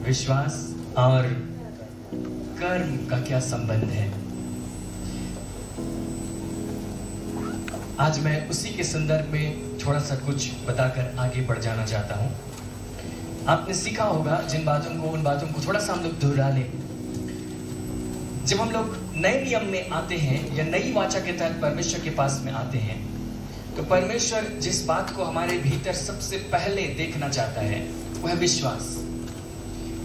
विश्वास और कर्म का क्या संबंध है। आज मैं उसी के संदर्भ में थोड़ा सा कुछ बताकर आगे बढ़ जाना चाहता हूं। आपने सीखा होगा उन बातों को थोड़ा सा हम लोग दोहरा लें। जब हम लोग नए नियम में आते हैं या नई वाचा के तहत परमेश्वर के पास में आते हैं, तो परमेश्वर जिस बात को हमारे भीतर सबसे पहले देखना चाहता है वह है विश्वास।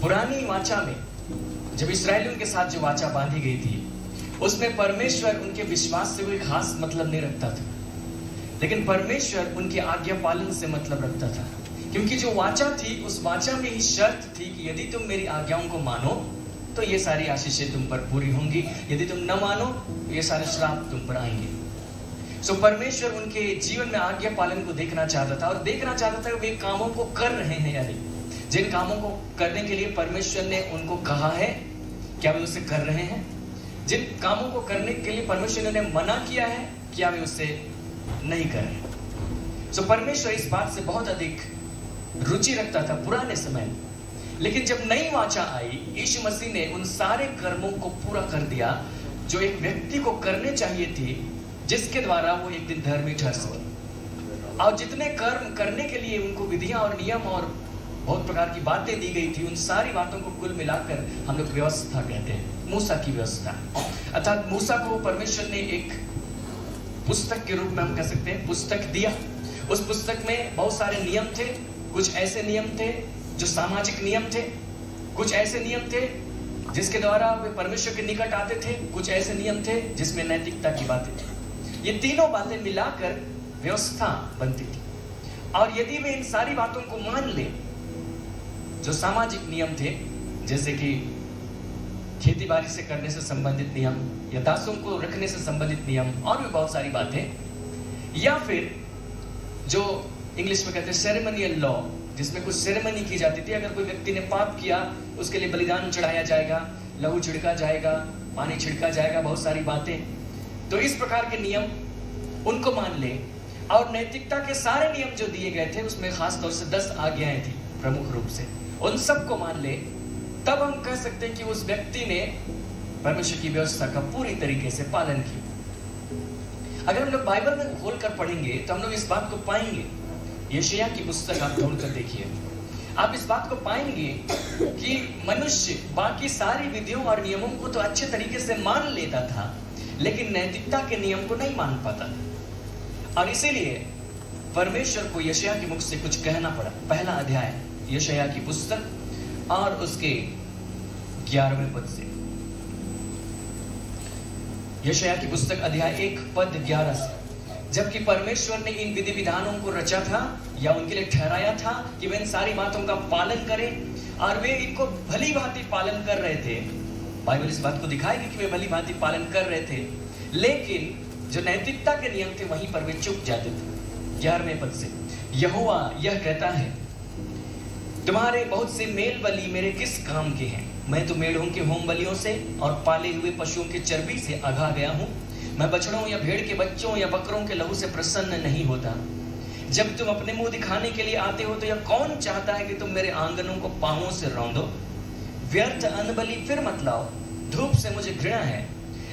पुरानी वाचा में जब इस्राएलियों के साथ जो वाचा बांधी गई थी, उसमें परमेश्वर उनके विश्वास से कोई खास मतलब नहीं रखता था, लेकिन परमेश्वर उनके आज्ञा पालन से मतलब रखता था। क्योंकि जो वाचा थी, उस वाचा में ही शर्त थी कि यदि तुम मेरी आज्ञाओं को मानो तो ये सारी आशीषें तुम पर पूरी होंगी, यदि तुम न मानो तो ये सारे श्राप तुम पर आएंगे। सो परमेश्वर उनके जीवन में आज्ञा पालन को देखना चाहता था, और देखना चाहता था कि वे कामों को कर रहे हैं या नहीं। जिन कामों को करने के लिए परमेश्वर ने उनको कहा है, क्या वे उसे कर रहे हैं? जिन कामों को करने के लिए परमेश्वर ने उन्हें मना किया है, क्या वे उसे नहीं कर रहे? सो परमेश्वर इस बात से बहुत अधिक रुचि रखता था पुराने समय में। लेकिन जब नई वाचा आई, यीशु मसीह ने उन सारे कर्मों को पूरा कर दिया जो एक व्यक्ति को करने चाहिए थे, जिसके द्वारा वो एक दिन धर्मी ठहर सके। और जितने कर्म करने के लिए उनको विधियां और नियम और बहुत प्रकार की बातें दी गई थी, उन सारी बातों को कुल मिलाकर हम लोग व्यवस्था कहते हैं, मूसा की व्यवस्था। अर्थात मूसा को परमेश्वर ने एक पुस्तक के रूप में हम कह सकते हैं पुस्तक दिया। उस पुस्तक में बहुत सारे नियम थे। कुछ ऐसे नियम थे जो सामाजिक नियम थे, कुछ ऐसे नियम थे जिसके द्वारा वे परमेश्वर के निकट आते थे, कुछ ऐसे नियम थे जिसमें नैतिकता की बातें थी। ये तीनों बातें मिलाकर व्यवस्था बनती थी। और यदि वे इन सारी बातों को मान ले, जो सामाजिक नियम थे, जैसे कि खेती बाड़ी से करने से संबंधित नियम या दासों को रखने से संबंधित नियम और भी बहुत सारी बातें, या फिर जो इंग्लिश में कहते हैं सेरेमनियल लॉ, जिसमें कुछ सेरेमनी की जाती थी। अगर कोई व्यक्ति ने पाप किया, उसके लिए बलिदान चढ़ाया जाएगा, लहू छिड़का जाएगा, पानी छिड़का जाएगा, बहुत सारी बातें। तो इस प्रकार के नियम उनको मान ले। और नैतिकता के सारे नियम जो दिए गए थे, उसमें खास तौर से 10 आज्ञाएं थी प्रमुख रूप से, उन सबको मान ले, तब हम कह सकते हैं कि उस व्यक्ति ने परमेश्वर की व्यवस्था का पूरी तरीके से पालन किया। अगर हम लोग बाइबल में खोलकर पढ़ेंगे तो हम लोग इस बात को पाएंगे। यशायाह की पुस्तक आप ढूंढकर देखिए, आप इस बात को पाएंगे कि मनुष्य बाकी सारी विधियों और नियमों को तो अच्छे तरीके से मान लेता था, लेकिन नैतिकता के नियम को नहीं मान पाता था। और इसीलिए परमेश्वर को यशायाह के मुख से कुछ कहना पड़ा। पहला अध्याय यशायाह की पुस्तक और उसके 11वें पद से। यशायाह की पुस्तक अध्याय 1 पद 11 से। जबकि परमेश्वर ने इन विधि विधानों को रचा था या उनके लिए ठहराया था कि वे इन सारी बातों का पालन करें, और वे इनको भली भांति पालन कर रहे थे। बाइबल इस बात को दिखाएगी कि वे भली भांति पालन कर रहे थे, लेकिन जो नैतिकता के नियम थे वहीं पर वे चूक जाते थे। 11वें पद से, यहोवा यह कहता है, तुम्हारे बहुत से मेल बलि मेरे किस काम के हैं? मैं तो मेढ़ों के होम बलियों से और पाले हुए पशुओं के चर्बी से अघा गया हूं। मैं बछड़ों या भेड़ के बच्चों या बकरों के लहू से प्रसन्न नहीं होता। जब तुम अपने मुंह दिखाने के लिए आते हो तो यह कौन चाहता है कि तुम मेरे आंगनों को पांवों से रौंदो? व्यर्थ अन्न बलि फिर मत लाओ, धूप से मुझे घृणा है।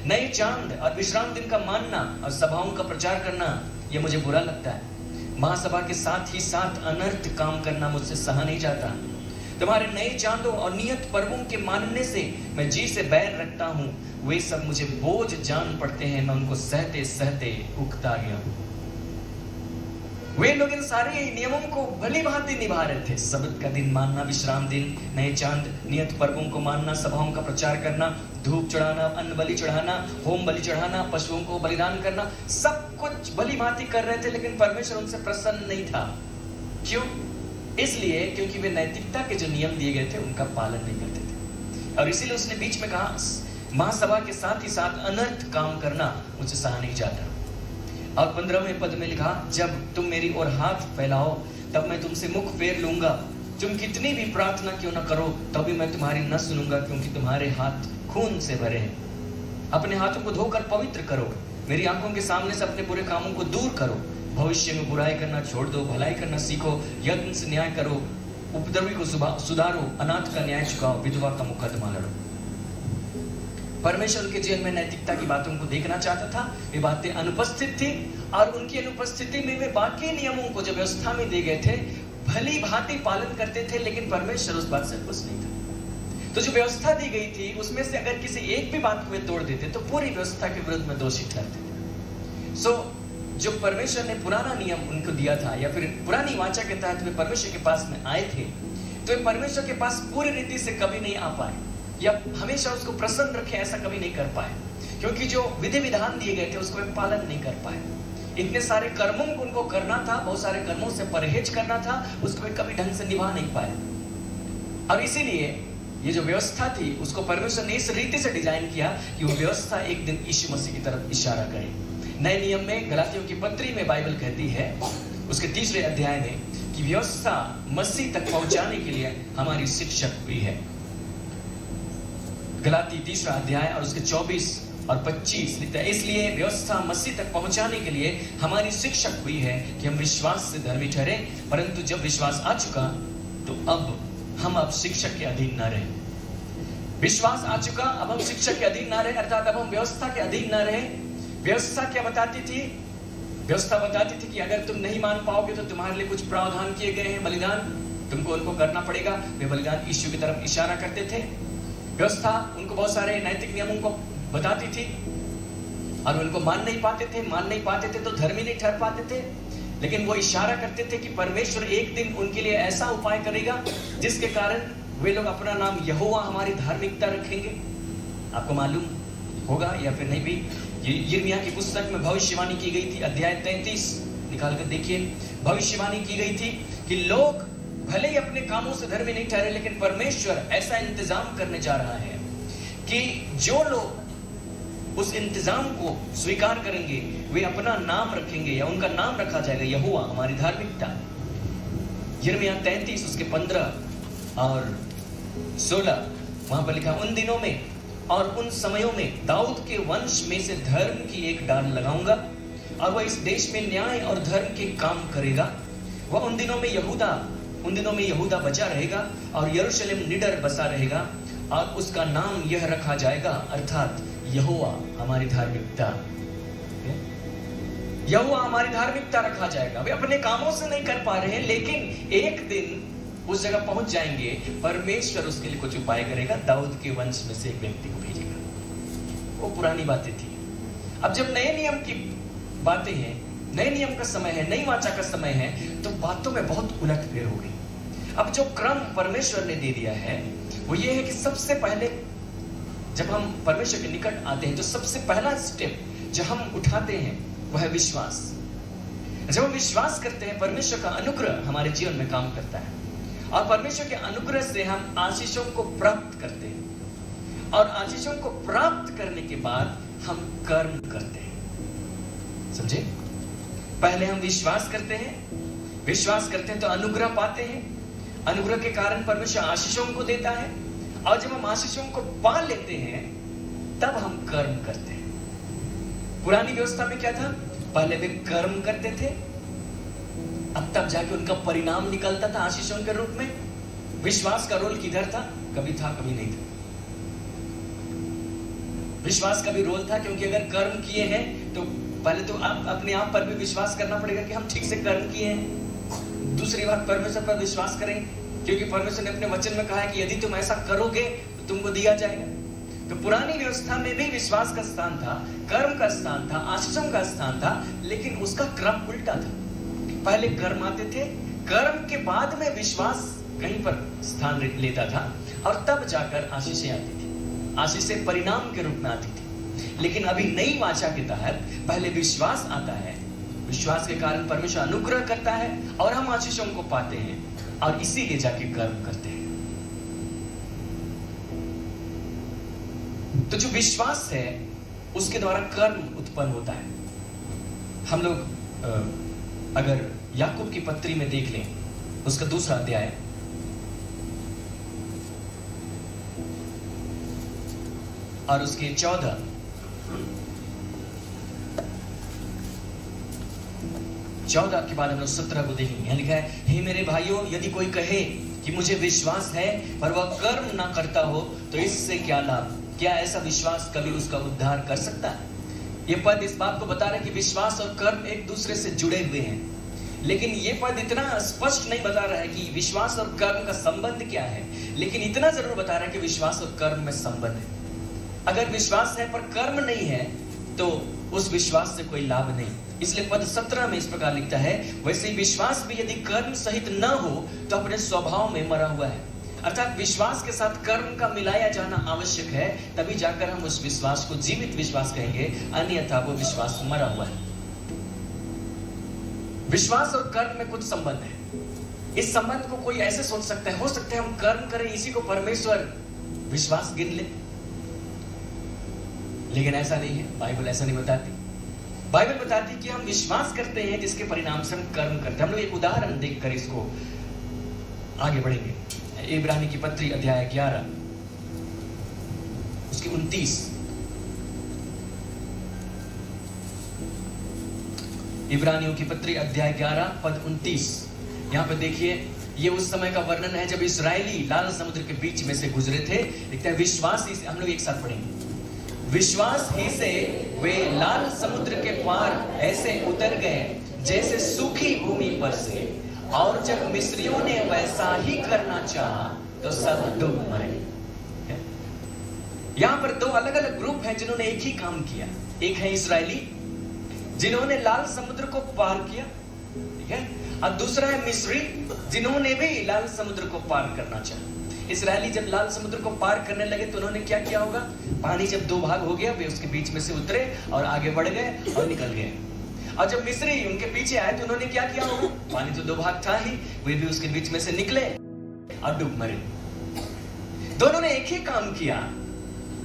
नए चांद और विश्राम दिन का मानना और सभाओं का प्रचार करना, यह मुझे बुरा लगता है। महासभा के साथ ही साथ अनर्थ काम करना मुझसे सहा नहीं जाता। तुम्हारे नए चांदों और नियत पर्वों के मानने से मैं जी से बैर रखता हूं। वे सब मुझे बोझ जान पड़ते हैं, मैं उनको सहते सहते उकता गया हूं। वे लोग इन सारे नियमों को भली भांति निभा रहे थे। सब्त का दिन मानना, विश्राम दिन, नए चांद, नियत पर्वों को मानना, सभाओं का प्रचार करना, धूप चढ़ाना, अन्न बलि चढ़ाना, होम बलि चढ़ाना, पशुओं को बलिदान करना, सब कुछ भली भांति कर रहे थे, लेकिन परमेश्वर उनसे प्रसन्न नहीं था। क्यों? इसलिए क्योंकि वे नैतिकता के जो नियम दिए गए थे उनका पालन नहीं करते थे। और इसीलिए उसने बीच में कहा, महासभा के साथ ही साथ अनर्थ काम करना मुझे सहा नहीं जाता। और 15वें पद में लिखा, जब तुम मेरी ओर हाथ फैलाओ तब मैं तुमसे मुख फेर लूंगा। तुम कितनी भी प्रार्थना क्यों न करो तभी मैं तुम्हारी न सुनूंगा, क्योंकि तुम्हारे हाथ खून से भरे हैं। अपने हाथों को धोकर पवित्र करो, मेरी आंखों के सामने से अपने बुरे कामों को दूर करो। भविष्य में बुराई करना छोड़ दो, भलाई करना सीखो, यत्न से न्याय करो, उपद्रवी को सुधारो, अनाथ का न्याय चुकाओ, विधवा का मुकदमा लड़ो। परमेश्वर उनके जीवन में नैतिकता की बातों को देखना चाहता था। वे बातें अनुपस्थित थी और उनकी अनुपस्थिति में वे बाकी नियमों को जो व्यवस्था में दिए गए थे भली भांति पालन करते थे, लेकिन परमेश्वर उस बात से खुश नहीं था। तो जो व्यवस्था दी गई थी उसमें से अगर किसी एक भी बात को वे तोड़ देते तो पूरी व्यवस्था के विरुद्ध में दोषी ठहरते थे। सो जो परमेश्वर ने पुराना नियम उनको दिया था या फिर पुरानी वाचा के तहत वे परमेश्वर के पास में आए थे, तो वे परमेश्वर के पास पूरी रीति से कभी नहीं आ पाए या हमेशा उसको प्रसन्न रखे ऐसा कभी नहीं कर पाए, क्योंकि जो विधि विधान दिए गए थे उसको वे पालन नहीं कर पाए। इतने सारे कर्मों को उनको करना था, बहुत सारे कर्मों से परहेज करना था, उसको वे कभी ढंग से निभा नहीं पाए। और इसीलिए ये जो व्यवस्था थी उसको परमेश्वर ने इस रीति से डिजाइन किया कि वो व्यवस्था एक दिन यीशु मसीह की तरफ इशारा करे। नए नियम में गलातियों की पत्री में बाइबल कहती है उसके 3 अध्याय में कि व्यवस्था मसीह तक पहुंचाने के लिए हमारी शिक्षक हुई है। गलाती 3 अध्याय और उसके 24 और 25 लिखता है, इसलिए व्यवस्था मसीह तक पहुंचाने के लिए हमारी शिक्षक हुई है कि हम विश्वास से धर्मी ठहरे, परंतु जब विश्वास आ चुका तो अब हम शिक्षक के अधीन न रहे। विश्वास आ चुका, अब हम शिक्षक के अधीन न रहे, अर्थात अब हम व्यवस्था के अधीन न रहे। व्यवस्था क्या बताती थी? व्यवस्था बताती थी कि अगर तुम नहीं मान पाओगे तो तुम्हारे लिए कुछ प्रावधान किए गए हैं, बलिदान तुमको उनको करना पड़ेगा। वे बलिदान यीशु की तरफ इशारा करते थे। व्यवस्था उनको बहुत सारे नैतिक नियमों को बताती थी और उनको मान नहीं पाते थे तो धर्मी नहीं ठहर पाते थे, लेकिन वो इशारा करते थे कि परमेश्वर एक दिन उनके लिए ऐसा उपाय करेगा जिसके कारण वे लोग अपना नाम यहोवा हमारी धार्मिकता रखेंगे। आपको मालूम होगा या फिर नहीं भी, यिर्मयाह की पुस्तक में भविष्यवाणी की गई थी, अध्याय 33 निकाल कर देखिए। भविष्यवाणी की गई थी कि लोग भले ही अपने कामों से धर्मी नहीं ठहरे, लेकिन परमेश्वर ऐसा इंतजाम करने जा रहा है कि जो लोग उस इंतजाम को स्वीकार करेंगे वे अपना नाम रखेंगे या उनका नाम रखा जाएगा यहोवा हमारी धार्मिकता। यिर्मयाह 33 उसके 15 और 16 वहां पर लिखा, उन दिनों में और उन समयों में दाऊद के वंश में से धर्म की एक डाल लगाऊंगा और वह इस देश में न्याय और धर्म के काम करेगा। वह उन दिनों में यहूदा बचा रहेगा और यरूशलेम निडर बसा रहेगा और उसका नाम यह रखा जाएगा, अर्थात यहोवा हमारी धार्मिकता। यहोवा हमारी धार्मिकता रखा जाएगा। वे अपने कामों से नहीं कर पा रहे हैं, लेकिन एक दिन उस जगह पहुंच जाएंगे, परमेश्वर उसके लिए कुछ उपाय करेगा, दाऊद के वंश में से एक व्यक्ति को भेजेगा। वो पुरानी बातें थी। अब जब नए नियम की बातें हैं, नए नियम का समय है, नई वाचा का समय है, तो बातों में बहुत उलटफेर हो गई। अब जो क्रम परमेश्वर ने दे दिया है वो ये है कि सबसे पहले जब हम परमेश्वर के निकट आते हैं तो सबसे पहला स्टेप जो हम उठाते हैं वह है विश्वास। जब हम विश्वास करते हैं परमेश्वर का अनुग्रह हमारे जीवन में काम करता है और परमेश्वर के अनुग्रह से हम आशीषों को प्राप्त करते हैं और आशीषों को प्राप्त करने के बाद हम कर्म करते हैं। समझे? पहले हम विश्वास करते हैं तो अनुग्रह पाते हैं, अनुग्रह के कारण परमेश्वर आशीषों को देता है और जब हम आशीषों को पा लेते हैं तब हम कर्म करते हैं। पुरानी व्यवस्था में क्या था? पहले वे कर्म करते थे, अब तब जाके उनका परिणाम निकलता था आशीषों के रूप में। विश्वास का रोल किधर था? कभी था कभी नहीं था। विश्वास का भी रोल था, क्योंकि अगर कर्म किए हैं तो पहले तो आप अपने आप पर भी विश्वास करना पड़ेगा कि हम ठीक से कर्म किए हैं। दूसरी बात, परमेश्वर पर विश्वास करेंगे, क्योंकि परमेश्वर ने अपने वचन में कहा है कि यदि तुम ऐसा करोगे तो तुमको दिया जाएगा। तो पुरानी व्यवस्था में भी विश्वास का स्थान था, कर्म का स्थान था, आशीषों का स्थान था, लेकिन उसका क्रम उल्टा था। पहले कर्म आते थे, कर्म के बाद में विश्वास कहीं पर स्थान लेता था और तब जाकर आशीषें आती थी। आशीषें परिणाम के रूप में आती थी। लेकिन अभी नई वाचा के तहत पहले विश्वास आता है, विश्वास के कारण परमेश्वर अनुग्रह करता है और हम आशीषों को पाते हैं और इसीलिए जाके कर्म करते हैं। तो जो विश्वास है उसके द्वारा कर्म उत्पन्न होता है। हम लोग अगर याकूब की पत्री में देख लें, उसका 2 अध्याय और उसके 14 के बाद हम लोग 17 को देखेंगे। यहाँ लिखा है, हे मेरे भाइयों, यदि कोई कहे कि मुझे विश्वास है पर वह कर्म ना करता हो तो इससे क्या लाभ? क्या ऐसा विश्वास कभी उसका उद्धार कर सकता है? ये पद इस बात को बता रहे कि विश्वास और कर्म एक दूसरे से जुड़े हुए हैं, लेकिन ये पद इतना स्पष्ट नहीं बता रहा है कि विश्वास और कर्म का संबंध क्या है, लेकिन इतना जरूर बता रहा है कि विश्वास और कर्म में संबंध है। अगर विश्वास है पर कर्म नहीं है तो उस विश्वास से कोई लाभ नहीं। इसलिए पद 17 में इस प्रकार लिखता है, वैसे ही विश्वास भी यदि कर्म सहित न हो तो अपने स्वभाव में मरा हुआ है। अर्थात विश्वास के साथ कर्म का मिलाया जाना आवश्यक है, तभी जाकर हम उस विश्वास को जीवित विश्वास कहेंगे, अन्यथा वो विश्वास मरा हुआ है। विश्वास और कर्म में कुछ संबंध है। इस संबंध को कोई ऐसे सोच सकता है, हो सकता है हम कर्म करें इसी को परमेश्वर विश्वास गिन ले, लेकिन ऐसा नहीं है। बाइबल ऐसा नहीं बताती। बाइबल बताती कि हम विश्वास करते हैं जिसके परिणाम से हम कर्म करते हैं। हम लोग एक उदाहरण देखकर इसको आगे बढ़ेंगे। इब्रानी की पत्री अध्याय 11 उसकी 29, इब्रानियों की पत्री अध्याय 11 पद 29, यहां पे देखिए, ये उस समय का वर्णन है जब इस्राएली लाल समुद्र के बीच में से गुजरे थे। लिखता है विश्वास ही से, हम लोग एक साथ पढ़ेंगे, विश्वास ही से वे लाल समुद्र के पार ऐसे उतर गए जैसे सूखी भूमि पर से, और जब मिस्रियों ने वैसा ही करना चाहा तो सब डूब मरे। यहां पर दो अलग अलग ग्रुप हैं जिन्होंने एक ही काम किया। एक है इस्राएली जिन्होंने लाल समुद्र को पार किया, ठीक है, और दूसरा है मिस्री जिन्होंने भी लाल समुद्र को पार करना चाहा। इस्राएली जब लाल समुद्र को पार करने लगे तो उन्होंने क्या किया होगा? पानी जब दो भाग हो गया, वे उसके बीच में से उतरे और आगे बढ़ गए और निकल गए। और जब मिस्री उनके पीछे आए तो उन्होंने क्या किया होगा? पानी तो दो भाग था ही, वे भी उसके बीच में से निकले और डूब मरे। दोनों ने एक ही काम किया,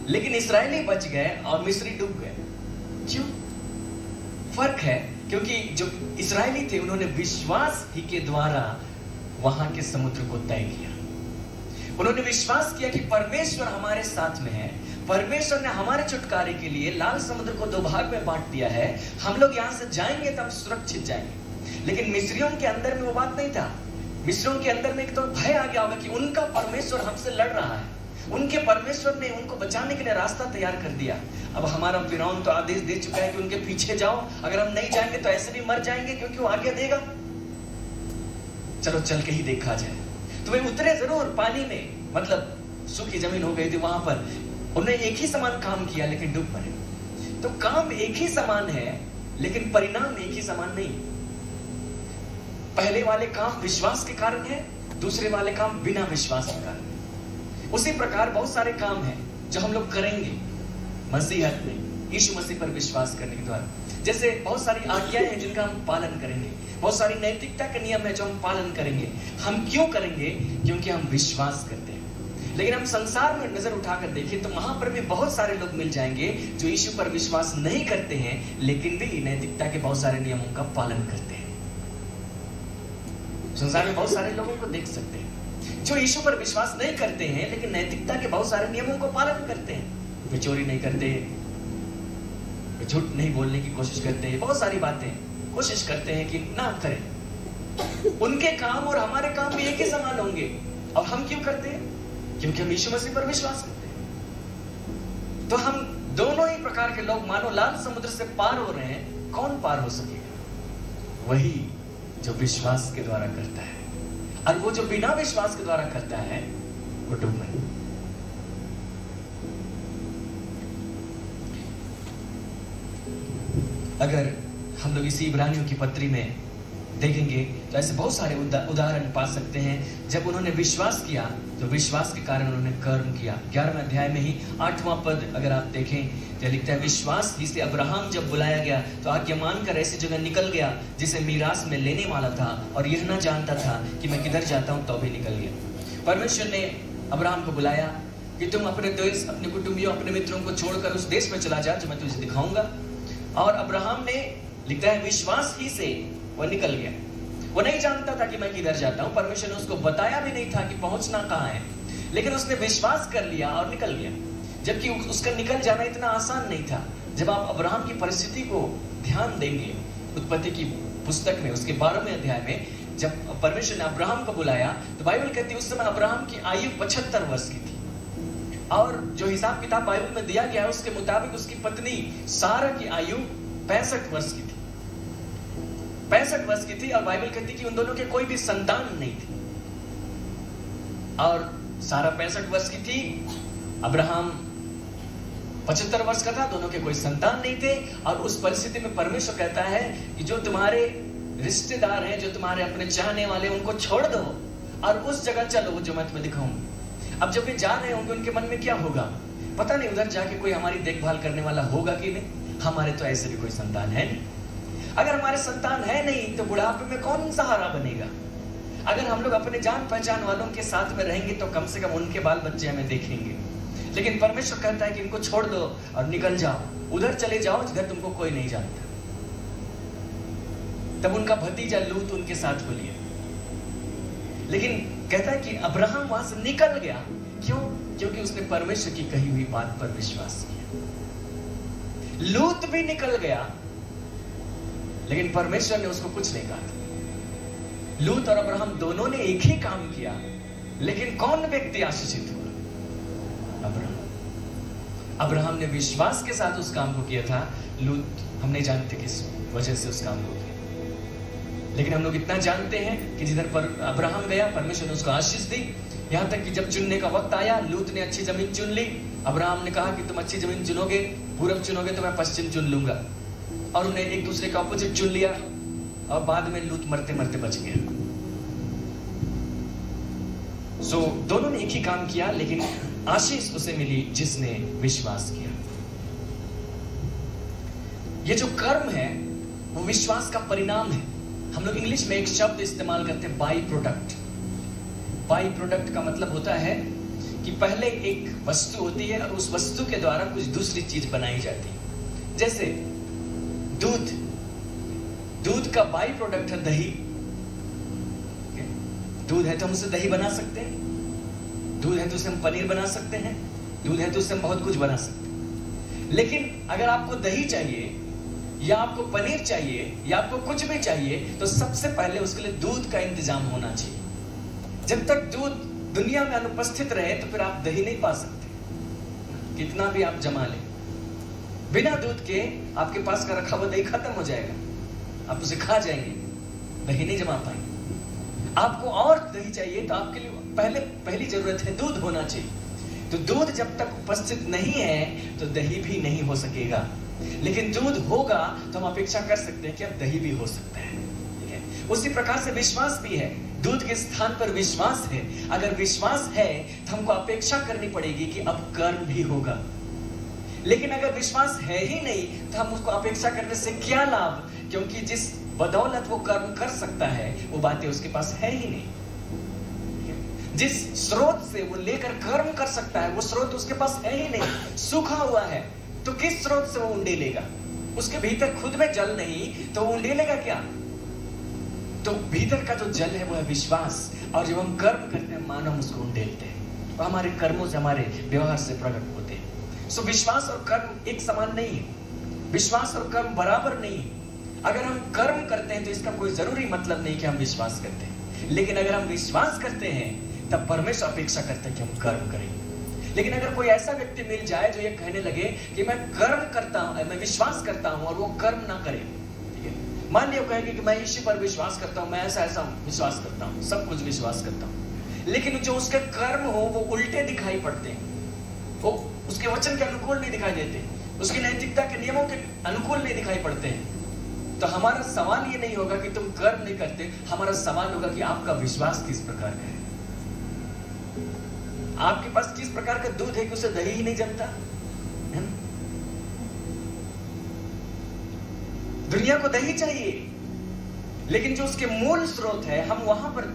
लेकिन इस्राएली बच गए और मिस्री डूब गए। क्यों? फर्क है क्योंकि जो इस्राएली थे उन्होंने विश्वास ही के द्वारा वहां के समुद्र को तय किया। उन्होंने विश्वास किया कि परमेश्वर हमारे साथ में है, परमेश्वर ने हमारे छुटकारे के लिए लाल समुद्र को दो भाग में बांट दिया है, हम लोग यहां से जाएंगे तो हम सुरक्षित जाएंगे। लेकिन मिस्रियों के अंदर में वो बात नहीं था। मिस्रियों के अंदर में एक तो भय आ गया होगा कि उनका परमेश्वर हमसे लड़ रहा है, उनके परमेश्वर ने उनको बचाने के लिए रास्ता तैयार कर दिया। अब हमारा फिरौन तो आदेश दे चुका है कि उनके पीछे जाओ, अगर हम नहीं जाएंगे तो ऐसे भी मर जाएंगे क्योंकि वो आज्ञा देगा, चलो चल के ही देखा जाए। तो वे उतरे जरूर पानी में, मतलब सूखी जमीन हो गई थी वहां पर, उन्होंने एक ही समान काम किया लेकिन डूब मरे। तो काम एक ही समान है लेकिन परिणाम एक ही समान नहीं। पहले वाले काम विश्वास के कारण है, दूसरे वाले काम बिना विश्वास के कारण है। उसी प्रकार बहुत सारे काम हैं जो हम लोग करेंगे मसीहत में, यीशु मसीह पर विश्वास करने के द्वारा। जैसे बहुत सारी आज्ञाएं हैं जिनका हम पालन करेंगे, बहुत सारी नैतिकता के नियम है जो हम पालन करेंगे। हम क्यों करेंगे? क्योंकि हम विश्वास करते हैं। लेकिन हम संसार में नजर उठाकर देखें तो वहां पर भी बहुत सारे लोग मिल जाएंगे जो यीशु पर विश्वास नहीं करते हैं लेकिन भी नैतिकता के बहुत सारे नियमों का पालन करते हैं। संसार में बहुत सारे लोगों को देख सकते हैं जो यीशु पर विश्वास नहीं करते हैं लेकिन नैतिकता के बहुत सारे नियमों को पालन करते हैं। वे चोरी नहीं करते, वे झूठ नहीं बोलने की कोशिश करते हैं, बहुत सारी बातें कोशिश करते हैं कि ना करें। उनके काम और हमारे काम भी एक ही समान होंगे। अब हम क्यों करते हैं? क्योंकि हम यीशु मसीह पर विश्वास करते हैं। तो हम दोनों ही प्रकार के लोग मानो लाल समुद्र से पार हो रहे हैं। कौन पार हो सकेगा? वही जो विश्वास के द्वारा करता है, और वो जो बिना विश्वास के द्वारा करता है वो डूब मरे। अगर हम लोग इसी इब्रानियों की पत्री में देखेंगे तो ऐसे बहुत सारे उदाहरण पा सकते हैं जब उन्होंने विश्वास किया तो विश्वास के कारण उन्होंने कर्म किया। 11वें अध्याय में ही 8वां पद अगर आप देखें तो लिखता है, विश्वास ही से अब्राहम जब बुलाया गया तो आज्ञा मानकर ऐसी जगह निकल गया जिसे मीरास में लेने वाला था, और यह ना जानता था कि मैं किधर जाता हूं, तो भी निकल गया। परमेश्वर ने अब्राहम को बुलाया कि तुम अपने देश, अपने कुटुंबियों, अपने मित्रों को छोड़कर उस देश में चला जा जो मैं तुझे दिखाऊंगा। और अब्राहम ने, लिखता है, विश्वास ही से वो निकल गया। वो नहीं जानता था कि मैं किधर जाता हूं, परमेश्वर ने उसको बताया भी नहीं था कि पहुंचना कहां है, लेकिन उसने विश्वास कर लिया और निकल गया। जबकि उसका निकल जाना इतना आसान नहीं था। जब आप अब्राहम की परिस्थिति को ध्यान देंगे उत्पत्ति की पुस्तक में उसके 12वें अध्याय में, जब परमेश्वर ने अब्राहम को बुलाया तो बाइबल कहती है उस समय अब्राहम की आयु 75 वर्ष की थी, और जो हिसाब किताब बाइबल में दिया गया है उसके मुताबिक उसकी पत्नी सारा की आयु 65 वर्ष की थी। 65 वर्ष की थी, और बाइबल कहती कि उन दोनों के कोई भी संतान नहीं थी। और सारा 65 वर्ष की थी, अब्राहम 75 वर्ष का था, दोनों के कोई संतान नहीं थे। और उस परिस्थिति में परमेश्वर कहता है कि जो तुम्हारे रिश्तेदार हैं, जो तुम्हारे अपने चाहने वाले, उनको छोड़ दो और उस जगह चलो जो मैं तुम्हें दिखाऊंगा। अब जब वे जा रहे होंगे उनके मन में क्या होगा पता नहीं, उधर जाके कोई हमारी देखभाल करने वाला होगा कि नहीं। हमारे तो ऐसे भी कोई संतान है नहीं। अगर हमारे संतान है नहीं तो बुढ़ापे में कौन सहारा बनेगा। अगर हम लोग अपने जान पहचान वालों के साथ में रहेंगे तो कम से कम उनके बाल बच्चे हमें देखेंगे। लेकिन परमेश्वर कहता है कि इनको छोड़ दो और निकल जाओ, उधर चले जाओ जिधर तुमको कोई नहीं जानता। तब उनका भतीजा लूत उनके साथ हो लिया। लेकिन कहता है कि अब्राहम वहां से निकल गया। क्यों? क्योंकि उसने परमेश्वर की कही हुई बात पर विश्वास किया। लूत भी निकल गया, लेकिन परमेश्वर ने उसको कुछ नहीं कहा। लूत और अब्राहम दोनों ने एक ही काम किया, लेकिन कौन व्यक्ति आशीषित हुआ? अब्राहम ने विश्वास के साथ उस काम को किया था। लूत हम नहीं जानते किस वजह से उस काम को किया, लेकिन हम लोग इतना जानते हैं कि जिधर पर अब्राहम गया परमेश्वर ने उसको आशीष दी। यहां तक कि जब चुनने का वक्त आया, लूत ने अच्छी जमीन चुन ली। अब्राहम ने कहा कि तुम अच्छी जमीन चुनोगे, पूरब चुनोगे तो मैं पश्चिम चुन लूंगा, और उन्हें एक दूसरे का अपोजिट चुन लिया, और बाद में लूत मरते मरते बच गया। सो दोनों ने एक ही काम किया, लेकिन आशीष उसे मिली जिसने विश्वास किया। ये जो कर्म है वो विश्वास का परिणाम है। हम लोग इंग्लिश में एक शब्द इस्तेमाल करते हैं, बाई प्रोडक्ट। बाई प्रोडक्ट का मतलब होता है कि पहले एक वस्तु होती है और उस वस्तु के द्वारा कुछ दूसरी चीज बनाई जाती है। जैसे दूध, दूध का बाई प्रोडक्ट है दही। दूध है तो हम उससे दही बना सकते हैं, दूध है तो उससे हम पनीर बना सकते हैं, दूध है तो उससे हम बहुत कुछ बना सकते हैं। लेकिन अगर आपको दही चाहिए या आपको पनीर चाहिए या आपको कुछ भी चाहिए तो सबसे पहले उसके लिए दूध का इंतजाम होना चाहिए। जब तक दूध दुनिया में अनुपस्थित रहे तो फिर आप दही नहीं पा सकते, कितना भी आप जमा लें। बिना दूध के आपके पास का रखा हुआ दही खत्म हो जाएगा, आप उसे खा जाएंगे, दही नहीं जमा पाएंगे। आपको और दही चाहिए तो आपके लिए पहली जरूरत है दूध होना चाहिए। तो दूध जब तक उपस्थित नहीं है तो दही भी नहीं हो सकेगा। लेकिन दूध होगा तो हम अपेक्षा कर सकते हैं कि अब दही भी हो सकता है। ठीक है, उसी प्रकार से विश्वास भी है। दूध के स्थान पर विश्वास है। अगर विश्वास है तो हमको अपेक्षा करनी पड़ेगी कि अब कर्म भी होगा। लेकिन अगर विश्वास है ही नहीं तो हम उसको अपेक्षा करने से क्या लाभ, क्योंकि जिस बदौलत वो कर्म कर सकता है वो बातें उसके पास है ही नहीं। जिस स्रोत से वो लेकर कर्म कर सकता है वो स्रोत उसके पास है ही नहीं, सूखा हुआ है। तो किस स्रोत से वो उंडेलेगा? उसके भीतर खुद में जल नहीं तो वो उंडेलेगा क्या? तो भीतर का जो जल है वो है विश्वास, और जब हम कर्म करते हैं मानो हम उसको उंडेलते हैं, तो हमारे कर्मों से, हमारे व्यवहार से प्रकट होते हैं। सो विश्वास और कर्म एक समान नहीं है, विश्वास और कर्म बराबर नहीं है। अगर हम कर्म करते हैं तो इसका कोई जरूरी मतलब नहीं कि हम विश्वास करते हैं, लेकिन अगर हम विश्वास करते हैं तब परमेश्वर अपेक्षा करते हैं कि हम कर्म करें। लेकिन अगर कोई ऐसा व्यक्ति मिल जाए जो ये कहने लगे कि मैं कर्म करता हूं, मैं विश्वास करता हूं, और वो कर्म ना करे, ठीक है, मान लिया कहेंगे कि मैं ईश्वर पर विश्वास करता हूं, मैं ऐसा विश्वास करता हूं, सब कुछ विश्वास करता हूं, लेकिन जो उसके कर्म हो वो उल्टे दिखाई पड़ते हैं, वो उसके वचन के अनुकूल नहीं दिखाई देते, उसकी नैतिकता के नियमों के अनुकूल नहीं दिखाई पड़ते हैं, तो हमारा सवाल ये नहीं होगा कि तुम कर्म नहीं करते, हमारा सवाल होगा कि आपका विश्वास किस प्रकार का है। आपके पास किस प्रकार का दूध है कि उसे दही ही नहीं जमता है? दुनिया को दही चाहिए, लेकिन जो उसके मूल स्रोत है हम वहां पर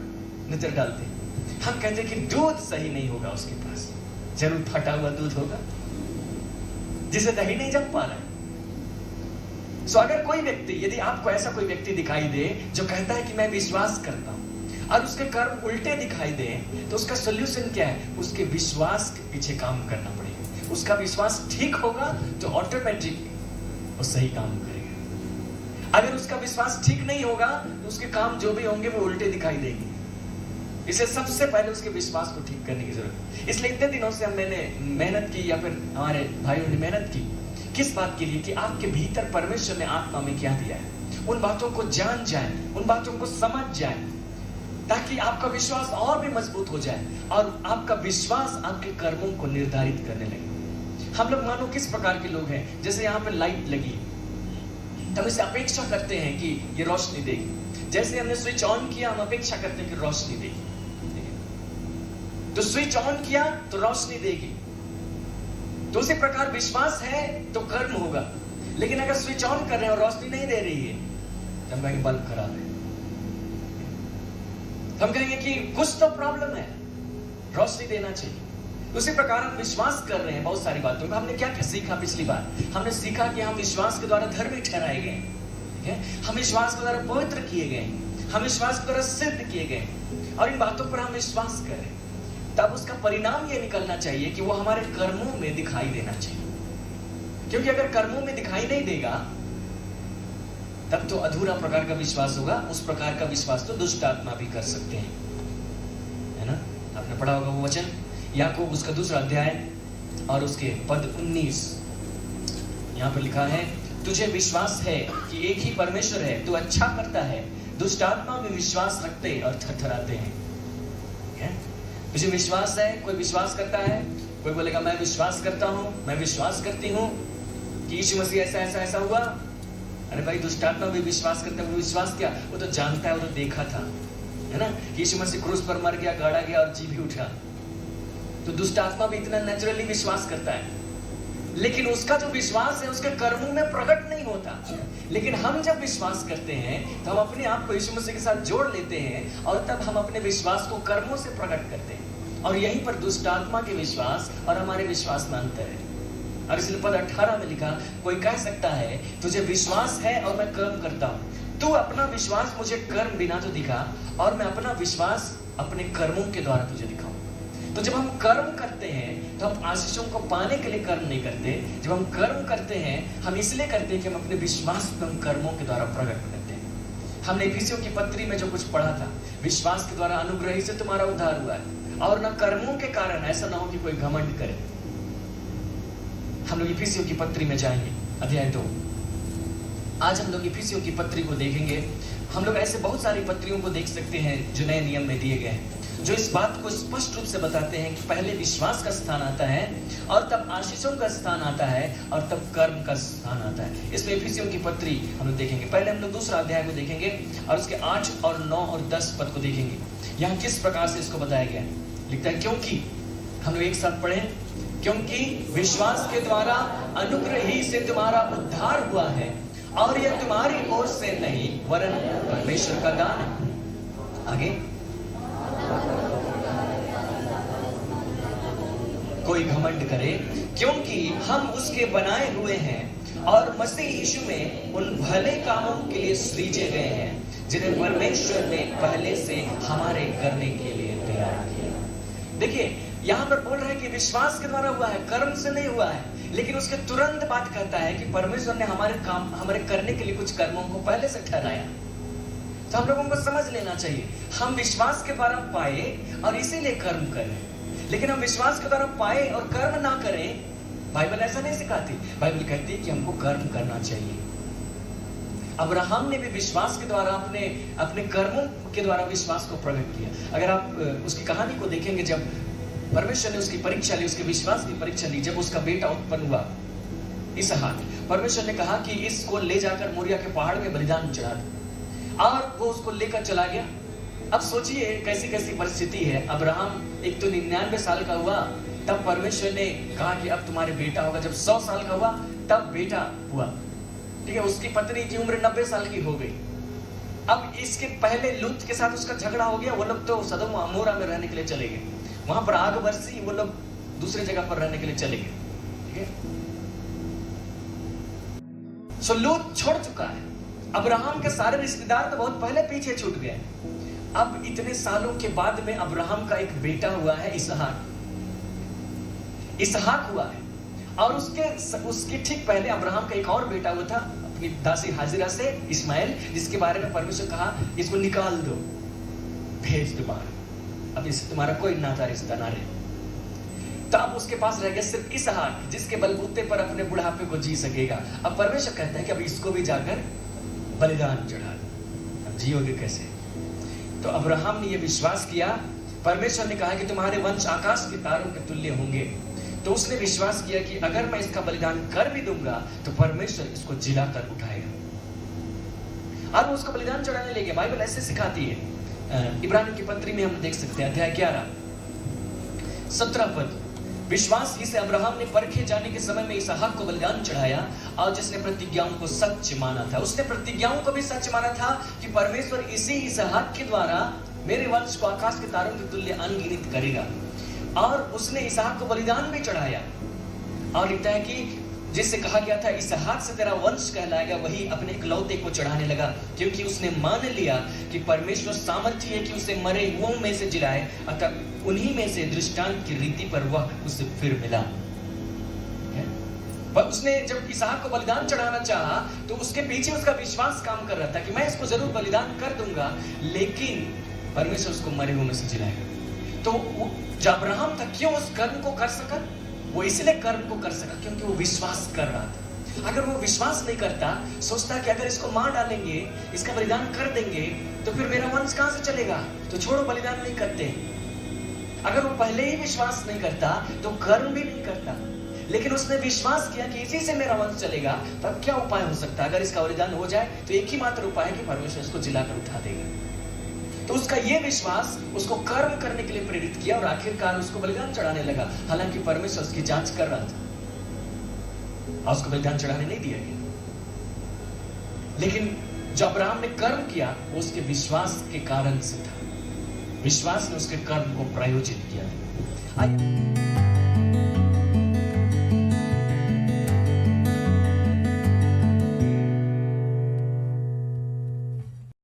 नजर डालते हैं। हम कहते हैं कि दूध सही नहीं होगा, उसके पास जरूर फटा हुआ दूध होगा जिसे दही नहीं जम पा रहा है। सो अगर कोई व्यक्ति, यदि आपको ऐसा कोई व्यक्ति दिखाई दे जो कहता है कि मैं विश्वास करता हूं और उसके कर्म उल्टे दिखाई दे, तो उसका सोल्यूशन क्या है? उसके विश्वास के पीछे काम करना पड़ेगा। उसका विश्वास ठीक होगा तो ऑटोमेटिक वो सही काम करेगा। अगर उसका विश्वास ठीक नहीं होगा तो उसके काम जो भी होंगे वो उल्टे दिखाई देंगे। इसलिए सबसे पहले उसके विश्वास को ठीक करने की जरूरत है। इसलिए इतने दिनों से मैंने मेहनत की, या फिर हमारे भाइयों ने मेहनत की, किस बात के लिए? कि आपके भीतर परमेश्वर ने आत्मा में क्या दिया है, उन बातों को जान जाए, उन बातों को समझ जाए, ताकि आपका विश्वास और भी मजबूत हो जाए और आपका विश्वास आपके कर्मों को निर्धारित करने लगे। हम लोग मानो किस प्रकार के लोग हैं, जैसे यहाँ पे लाइट लगी, हम इसे अपेक्षा करते हैं कि ये रोशनी देगी। जैसे हमने स्विच ऑन किया, हम अपेक्षा करते हैं कि रोशनी देगी। तो स्विच ऑन किया तो रोशनी देगी। तो उसी प्रकार विश्वास है तो कर्म होगा। लेकिन अगर स्विच ऑन कर रहे हैं और रोशनी नहीं दे रही है तो हम कहेंगे बल्ब खराब है, हम कहेंगे कि कुछ तो प्रॉब्लम है, रोशनी देना चाहिए। उसी प्रकार हम विश्वास कर रहे हैं बहुत सारी बातों का। हमने क्या क्या सीखा पिछली बार? हमने सीखा कि हम विश्वास के द्वारा धर्मी ठहराए गए, ठीक है? हम विश्वास के द्वारा पवित्र किए गए, हम विश्वास के द्वारा सिद्ध किए गए, और इन बातों पर हम विश्वास करें, तब उसका परिणाम ये निकलना चाहिए कि वो हमारे कर्मों में दिखाई देना चाहिए। क्योंकि अगर कर्मों में दिखाई नहीं देगा तब तो अधूरा प्रकार का विश्वास होगा। उस प्रकार का विश्वास तो दुष्ट आत्मा भी कर सकते हैं, है ना? आपने पढ़ा होगा वो वचन, याकूब उसका 2 अध्याय और उसके पद 19, यहाँ पर लिखा है, तुझे विश्वास है कि एक ही परमेश्वर है, तू अच्छा करता है, दुष्ट आत्मा में विश्वास रखते और थरथराते हैं। मुझे विश्वास है, कोई विश्वास करता है, कोई बोलेगा मैं विश्वास करता हूं, मैं विश्वास करती हूं कि यीशु मसीह ऐसा ऐसा ऐसा हुआ। अरे भाई, दुष्ट आत्मा भी विश्वास करता है। वो विश्वास क्या? वो तो जानता है, वो तो देखा था, है ना? यीशु मसीह क्रूस पर मर गया, गाड़ा गया और जी भी उठा। तो दुष्ट आत्मा भी इतना नेचुरली विश्वास करता है, लेकिन उसका जो विश्वास है उसके कर्मों में प्रकट नहीं होता। लेकिन हम जब विश्वास करते हैं तो हम अपने आप को यीशु मसीह के साथ जोड़ लेते हैं, और तब हम अपने विश्वास को कर्मों से प्रकट करते हैं। और यहीं पर दुष्ट आत्मा के विश्वास और हमारे विश्वास में अंतर है। और इसलिए पद 18 में लिखा, कोई कह सकता है तुझे विश्वास है और मैं कर्म करता हूं, तू अपना विश्वास मुझे कर्म बिना तो दिखा, और मैं अपना विश्वास अपने कर्मों के द्वारा तुझे दिखाऊं। तो जब हम कर्म करते हैं तो हम आशीषों को पाने के लिए कर्म नहीं करते। जब हम कर्म करते हैं हम इसलिए करते हैं कि हम अपने विश्वास को हम कर्मों के द्वारा प्रकट करते हैं। हमने इफिसियों की पत्री में जो कुछ पढ़ा था, विश्वास के द्वारा अनुग्रह ही से तुम्हारा उद्धार हुआ है, और न कर्मों के कारण, ऐसा ना हो कि कोई घमंड करे। हम लोग इफिसियों की पत्री में जाएंगे, अध्याय 2। आज हम लोग इफिसियों की पत्री को देखेंगे। हम लोग ऐसे बहुत सारी पत्रियों को देख सकते हैं जो नए नियम में दिए गए हैं, जो इस बात को स्पष्ट रूप से बताते हैं कि पहले विश्वास का स्थान आता है, और तब आशीषों का स्थान आता है, और तब कर्म का स्थान आता है। इसमें इफिसियों की पत्री हम लोग देखेंगे। पहले हम लोग 2 अध्याय को देखेंगे और उसके 8 और 9 और 10 पद को देखेंगे। यहाँ किस प्रकार से इसको बताया गया है। लिखता है, क्योंकि, हम लोग एक साथ पढ़े, क्योंकि विश्वास के द्वारा अनुग्रह ही से तुम्हारा उद्धार हुआ है, और यह तुम्हारी ओर से नहीं वरन परमेश्वर का दान है। आगे, कोई घमंड करे, क्योंकि हम उसके बनाए हुए हैं और मसीह यीशु में उन भले कामों के लिए सृजे गए हैं जिन्हें परमेश्वर ने पहले से हमारे करने के लिए तैयार किया। देखिए, यहाँ पर बोल रहा है कि विश्वास के द्वारा हुआ है, कर्म से नहीं हुआ है। लेकिन उसके तुरंत बाद कहता है कि परमेश्वर ने हमारे काम, हमारे करने के लिए कुछ कर्मों को पहले से ठहराया। तो हम लोगों को समझ लेना चाहिए, हम विश्वास के द्वारा पाए और इसीलिए कर्म करें। लेकिन हम विश्वास के द्वारा पाए और कर्म ना करें, बाइबल ऐसा नहीं सिखाती। बाइबल कहती है कि हमको कर्म करना चाहिए। अब्राहम ने भी विश्वास के द्वारा अपने कर्मों के द्वारा विश्वास को प्रकट किया। अगर आप उसकी कहानी को देखेंगे, जब परमेश्वर ने उसकी परीक्षा ली, उसके विश्वास की परीक्षा ली, जब उसका बेटा उत्पन्न हुआ इसहाक, परमेश्वर ने कहा कि इसको ले जाकर मोरिया के पहाड़ में बलिदान चढ़ा दो, और वो उसको लेकर चला गया। अब सोचिए कैसी कैसी परिस्थिति है। अब्राहम एक तो 99 साल का हुआ, तब परमेश्वर ने कहा कि अब तुम्हारे बेटा होगा। जब 100 साल का हुआ तब बेटा हुआ, ठीक है। उसकी पत्नी की उम्र 90 साल की हो गई। अब इसके पहले लूत के साथ उसका झगड़ा हो गया। वो लोग तो सदोम अमोरा में रहने के लिए चले गए, वहां पर आग बरसी, वो लोग दूसरे जगह पर रहने के लिए चले गए, ठीक है। सो लूत छोड़ चुका है। अब्राहम के सारे रिश्तेदार तो बहुत पहले पीछे छूट गए। अब इतने सालों के बाद में अब्राहम का एक बेटा हुआ है, इसहाक हुआ है। और उसके ठीक पहले अब्राहम का एक और बेटा हुआ था, अपनी दासी हाजिरा से इस्माइल, जिसके बारे में परमेश्वर कहा इसको निकाल दो, भेज दो बाहर, अब इससे तुम्हारा कोई नाता रिश्ता ना रहे। तो अब उसके पास रह गया सिर्फ इसहाक, जिसके बलबूते पर अपने बुढ़ापे को जी सकेगा। अब परमेश्वर कहता है कि अब इसको भी जाकर बलिदान चढ़ा दो। अब जियोगे कैसे? तो अब्राहम ने यह विश्वास किया, परमेश्वर ने कहा कि तुम्हारे वंश आकाश के तारों के तुल्य होंगे। तो उसने विश्वास किया कि अगर मैं इसका बलिदान कर भी दूंगा तो परमेश्वर इसको जिला कर उठाएगा, और वो उसको बलिदान चढ़ाने ले गया। बाइबल ऐसे सिखाती है, इब्रानियों की पत्री में हम देख सकते हैं अध्याय 11 17 पद। विश्वास ही से अब्राहम ने परखे जाने के समय में इसहाक को बलिदान चढ़ाया, और जिसने प्रतिज्ञाओं को सच माना था। उसने प्रतिज्ञाओं को भी सच माना था कि परमेश्वर इसी इसहाक के द्वारा मेरे वंश को आकाश के तारों के तुल्य अनगिनत करेगा। और उसने इसहाक को बलिदान भी चढ़ाया, और लिखता है कि जिससे कहा गया था इसहाक से तेरा वंश कहलाएगा, वही अपने इकलौते को चढ़ाने लगा, क्योंकि उसने मान लिया कि परमेश्वर सामर्थ्य है कि उसे मरे हुओं में से जिलाए। अतः उन्हीं में से दृष्टांत की रीति पर वह उसे फिर मिला। पर उसने जब इसहाक को बलिदान चढ़ाना चाहा तो उसके पीछे उसका विश्वास काम कर रहा था कि मैं इसको जरूर बलिदान कर दूंगा, लेकिन परमेश्वर उसको मरे हुए में से जिलाएगा। तो जो अब्राहम था, क्यों उस कर्म को कर सका? वो इसलिए कर्म को कर सका क्योंकि वो विश्वास कर रहा था। अगर वो विश्वास नहीं करता, सोचता कि अगर इसको मार डालेंगे, इसका बलिदान कर देंगे, तो फिर मेरा वंश कहां से चलेगा, तो छोड़ो बलिदान नहीं करते। अगर वो पहले ही विश्वास नहीं करता तो कर्म भी नहीं करता, लेकिन उसने विश्वास किया कि इसी से मेरा वंश चलेगा। तब क्या उपाय हो सकता है? अगर इसका बलिदान हो जाए तो एक ही मात्र उपाय है कि परमेश्वर इसको जिलाकर उठा देगा। तो उसका यह विश्वास उसको कर्म करने के लिए प्रेरित किया, और आखिरकार उसको बलिदान चढ़ाने लगा। हालांकि परमेश्वर उसकी जांच कर रहा था और उसको बलिदान चढ़ाने नहीं दिया गया, लेकिन जो अब्राहम ने कर्म किया वो उसके विश्वास के कारण से था। विश्वास ने उसके कर्म को प्रायोजित किया था।